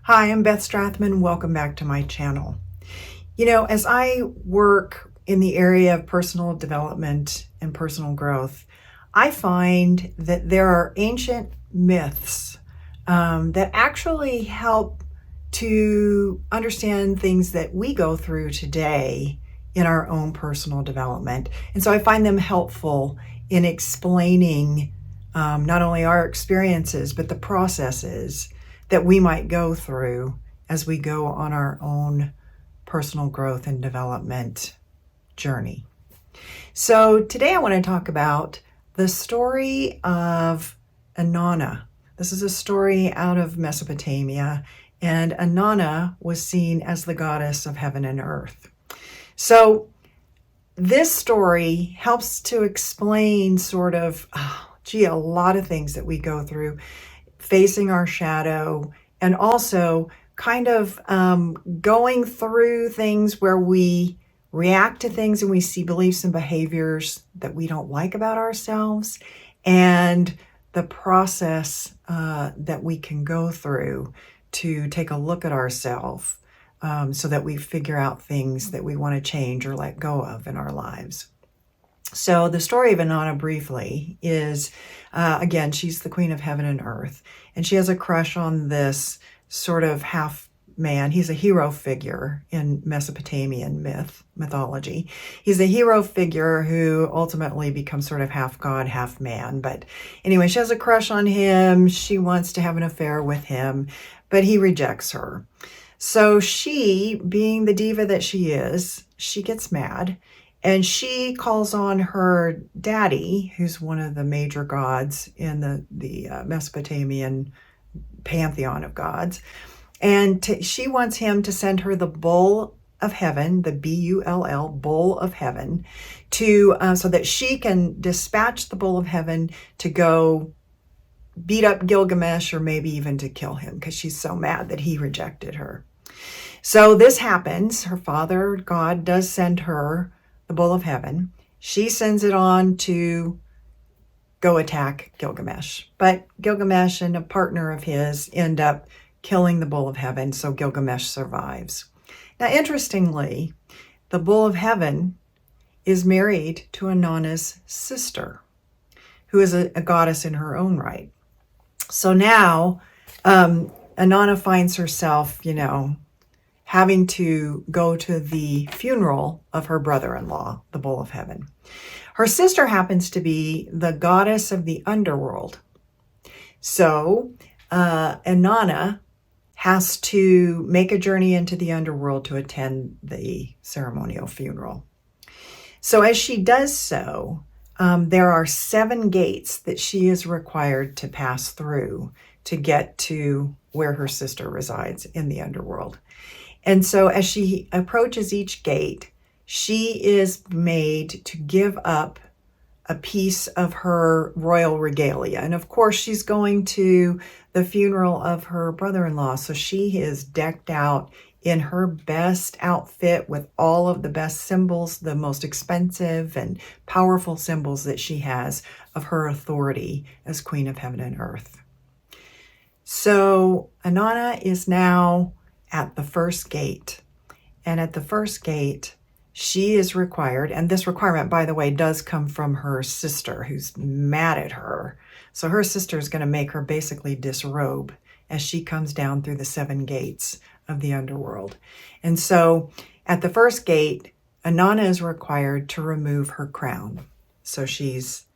Hi, I'm Beth Strathman. Welcome back to my channel. As I work in the area of personal development and personal growth, I find that there are ancient myths that actually help to understand things that we go through today in our own personal development. And so I find them helpful in explaining not only our experiences, but the processes that we might go through as we go on our own personal growth and development journey. So today I want to talk about the story of Inanna. This is a story out of Mesopotamia, and Inanna was seen as the goddess of heaven and earth. So this story helps to explain sort of, a lot of things that we go through, facing our shadow, and also kind of going through things where we react to things and we see beliefs and behaviors that we don't like about ourselves, and the process that we can go through to take a look at ourselves so that we figure out things that we want to change or let go of in our lives. So the story of Inanna briefly is, again, she's the queen of heaven and earth, and she has a crush on this sort of half man. He's a hero figure in Mesopotamian mythology. He's a hero figure who ultimately becomes sort of half god, half man. But anyway, she has a crush on him. She wants to have an affair with him, but he rejects her. So she, being the diva that she is, she gets mad. And she calls on her daddy, who's one of the major gods in the Mesopotamian pantheon of gods. And she wants him to send her the bull of heaven, the B-U-L-L, bull of heaven, so that she can dispatch the bull of heaven to go beat up Gilgamesh, or maybe even to kill him, because she's so mad that he rejected her. So this happens. Her father, God, does send her the bull of heaven. She sends it on to go attack Gilgamesh. But Gilgamesh and a partner of his end up killing the bull of heaven, so Gilgamesh survives. Now, interestingly, the bull of heaven is married to Inanna's sister, who is a goddess in her own right. So now Inanna finds herself, having to go to the funeral of her brother-in-law, the bull of heaven. Her sister happens to be the goddess of the underworld. So Inanna has to make a journey into the underworld to attend the ceremonial funeral. So as she does so, there are 7 gates that she is required to pass through to get to where her sister resides in the underworld. And so as she approaches each gate, she is made to give up a piece of her royal regalia. And of course, she's going to the funeral of her brother-in-law. So she is decked out in her best outfit with all of the best symbols, the most expensive and powerful symbols that she has of her authority as Queen of Heaven and Earth. So Inanna is now at the first gate. And at the first gate, she is required, and this requirement, by the way, does come from her sister, who's mad at her. So her sister is going to make her basically disrobe as she comes down through the 7 gates of the underworld. And so at the first gate, Inanna is required to remove her crown. So she's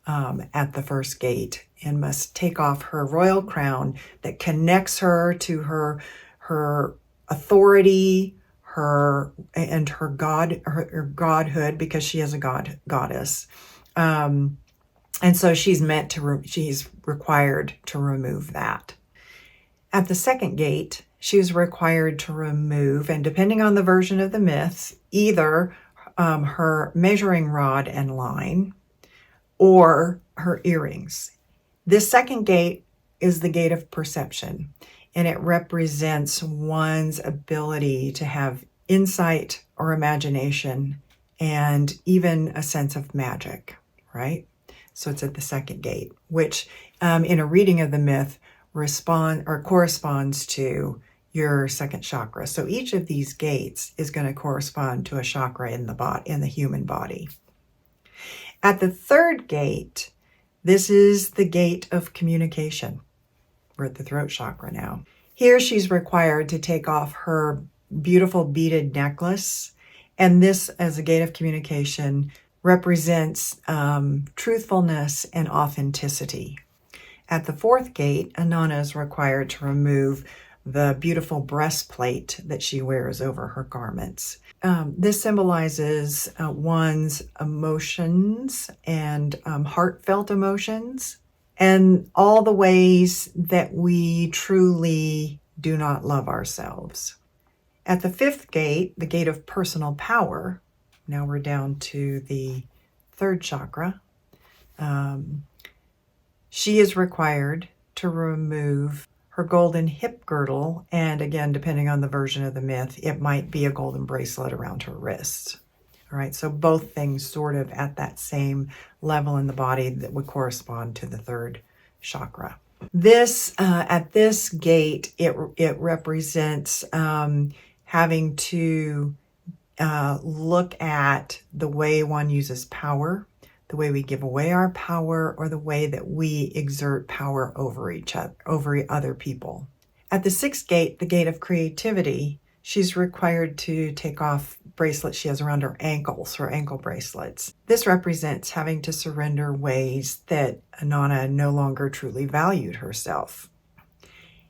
at the first gate and must take off her royal crown that connects her to her authority, her godhood, because she is a goddess. And so she's required to remove that. At the second gate, she was required to remove, and depending on the version of the myth, either her measuring rod and line or her earrings. This second gate is the gate of perception, and it represents one's ability to have insight or imagination and even a sense of magic, right? So it's at the second gate, which in a reading of the myth corresponds to your second chakra. So each of these gates is going to correspond to a chakra in the human body. At the third gate, this is the gate of communication. We're at the throat chakra now. Here she's required to take off her beautiful beaded necklace, and this, as a gate of communication, represents truthfulness and authenticity. At the fourth gate, Inanna is required to remove the beautiful breastplate that she wears over her garments. This symbolizes one's emotions and heartfelt emotions, and all the ways that we truly do not love ourselves. At the fifth gate, the gate of personal power, now we're down to the third chakra, she is required to remove her golden hip girdle, and again, depending on the version of the myth, it might be a golden bracelet around her wrists. All right, so both things sort of at that same level in the body that would correspond to the third chakra. This, at this gate, it represents having to look at the way one uses power, the way we give away our power, or the way that we exert power over other people. At the sixth gate, the gate of creativity, she's required to take off bracelets she has around her ankles, her ankle bracelets. This represents having to surrender ways that Inanna no longer truly valued herself.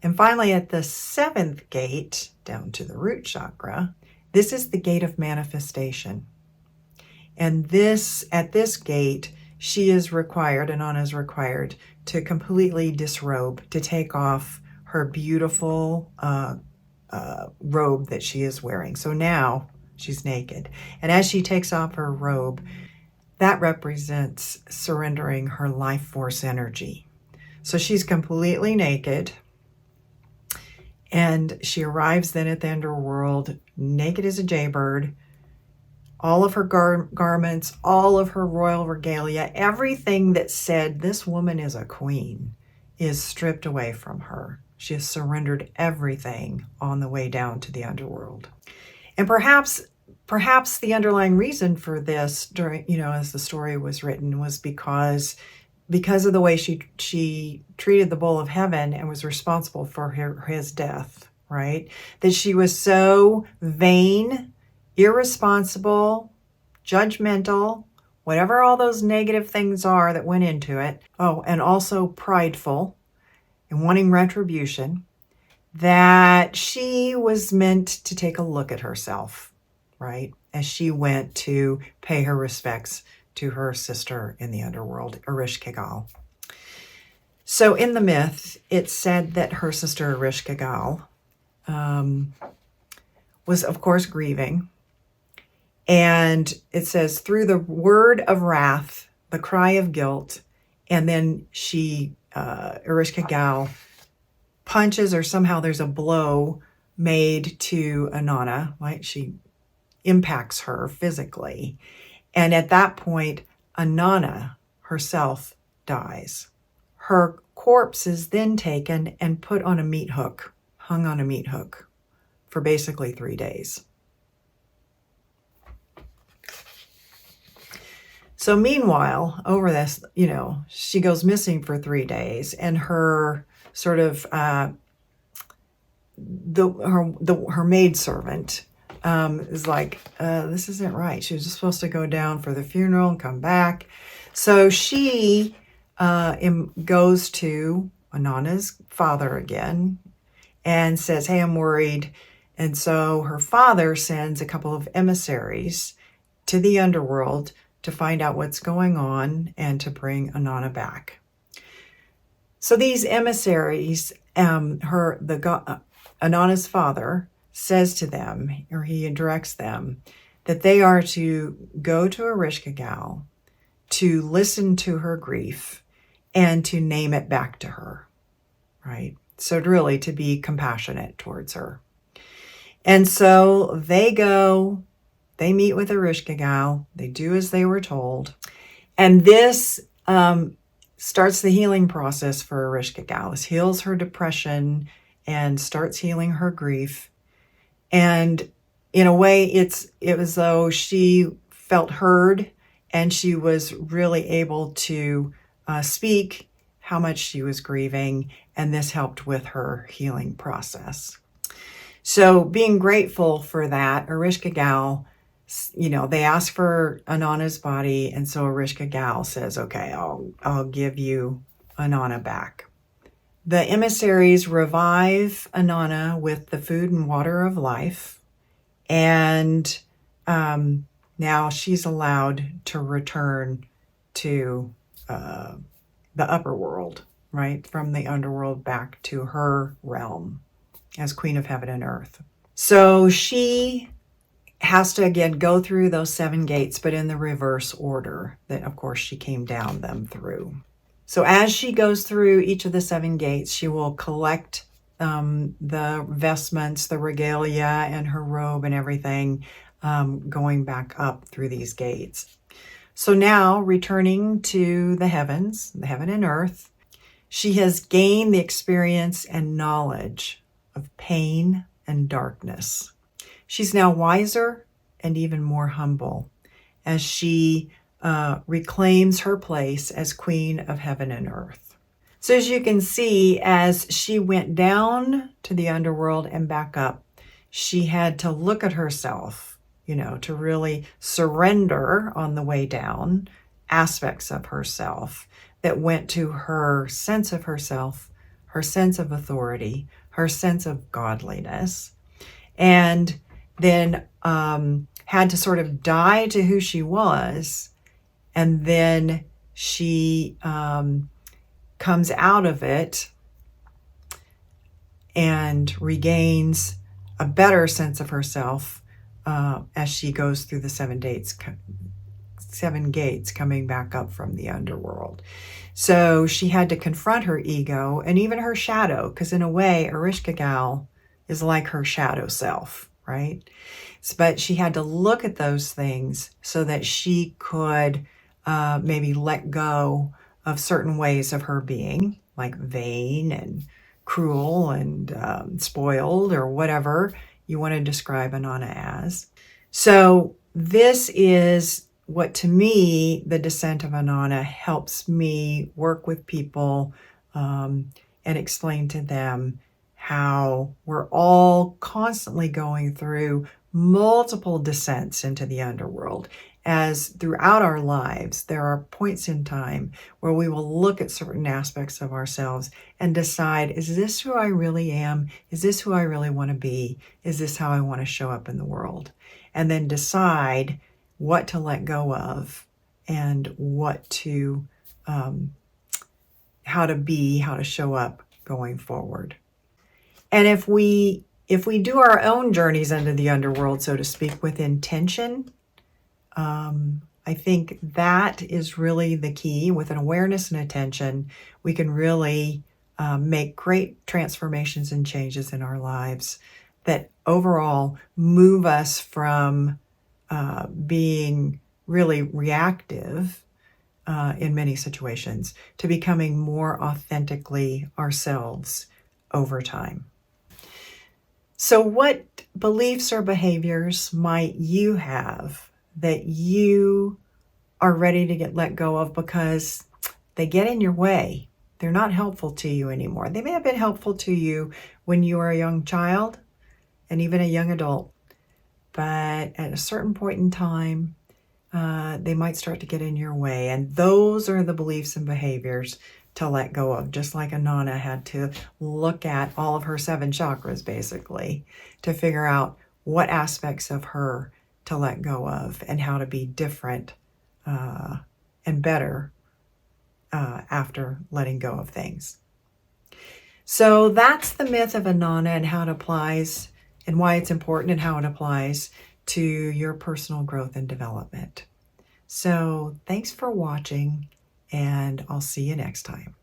And finally, at the seventh gate, down to the root chakra, this is the gate of manifestation. And at this gate, Inanna is required to completely disrobe, to take off her beautiful robe that she is wearing. So now she's naked. And as she takes off her robe, that represents surrendering her life force energy. So she's completely naked. And she arrives then at the underworld, naked as a jaybird. All of her garments, all of her royal regalia, everything that said this woman is a queen is stripped away from her. She has surrendered everything on the way down to the underworld. And perhaps the underlying reason for this during, as the story was written, was because of the way she treated the bull of heaven and was responsible for his death, right? That she was so vain, irresponsible, judgmental, whatever all those negative things are that went into it. Oh, and also prideful and wanting retribution, that she was meant to take a look at herself, right? As she went to pay her respects to her sister in the underworld, Ereshkigal. So in the myth, it's said that her sister Ereshkigal was, of course, grieving. And it says, through the word of wrath, the cry of guilt, and then Ereshkigal punches, or somehow there's a blow made to Inanna, right? She impacts her physically. And at that point, Inanna herself dies. Her corpse is then taken and put on a meat hook, hung on a meat hook for basically 3 days. So meanwhile, over this, she goes missing for 3 days, and her sort of her maidservant is like, this isn't right. She was just supposed to go down for the funeral and come back. So she goes to Inanna's father again and says, hey, I'm worried. And so her father sends a couple of emissaries to the underworld to find out what's going on and to bring Inanna back. So these emissaries, Inanna's father says to them, or he directs them, that they are to go to Ereshkigal, to listen to her grief, and to name it back to her, right? So really to be compassionate towards her. And so they go, they meet with Ereshkigal, they do as they were told, and this starts the healing process for Ereshkigal. This heals her depression and starts healing her grief. And in a way, it was though she felt heard, and she was really able to speak how much she was grieving, and this helped with her healing process. So being grateful for that, Erishka Gal, they ask for Inanna's body, and so Erishka Gal says, okay, I'll give you Inanna back. The emissaries revive Inanna with the food and water of life, and now she's allowed to return to the upper world, right? From the underworld back to her realm as Queen of Heaven and Earth. So she has to again go through those 7 gates, but in the reverse order that, of course, she came down them through. So as she goes through each of the 7 gates, she will collect the vestments, the regalia, and her robe and everything, going back up through these gates. So now, returning to the heavens, the heaven and earth, she has gained the experience and knowledge of pain and darkness. She's now wiser and even more humble as she reclaims her place as Queen of Heaven and Earth. So as you can see, as she went down to the underworld and back up, she had to look at herself, to really surrender on the way down aspects of herself that went to her sense of herself, her sense of authority, her sense of godliness, and then had to sort of die to who she was, and then she comes out of it and regains a better sense of herself as she goes through the 7 gates coming back up from the underworld. So she had to confront her ego and even her shadow, because in a way, Erishka Gal is like her shadow self, right? But she had to look at those things so that she could maybe let go of certain ways of her being, like vain and cruel and spoiled, or whatever you want to describe Inanna as. So this is what, to me, the descent of Inanna helps me work with people and explain to them how we're all constantly going through multiple descents into the underworld, as throughout our lives, there are points in time where we will look at certain aspects of ourselves and decide, is this who I really am? Is this who I really want to be? Is this how I want to show up in the world? And then decide what to let go of and what to, how to be, how to show up going forward. And if we do our own journeys into the underworld, so to speak, with intention, I think that is really the key. With an awareness and attention, we can really make great transformations and changes in our lives that overall move us from being really reactive in many situations to becoming more authentically ourselves over time. So what beliefs or behaviors might you have that you are ready to let go of because they get in your way? They're not helpful to you anymore. They may have been helpful to you when you were a young child and even a young adult, but at a certain point in time, they might start to get in your way. And those are the beliefs and behaviors to let go of, just like Inanna had to look at all of her 7 chakras, basically, to figure out what aspects of her to let go of and how to be different and better after letting go of things. So that's the myth of Inanna and how it applies and why it's important and how it applies to your personal growth and development. So thanks for watching, and I'll see you next time.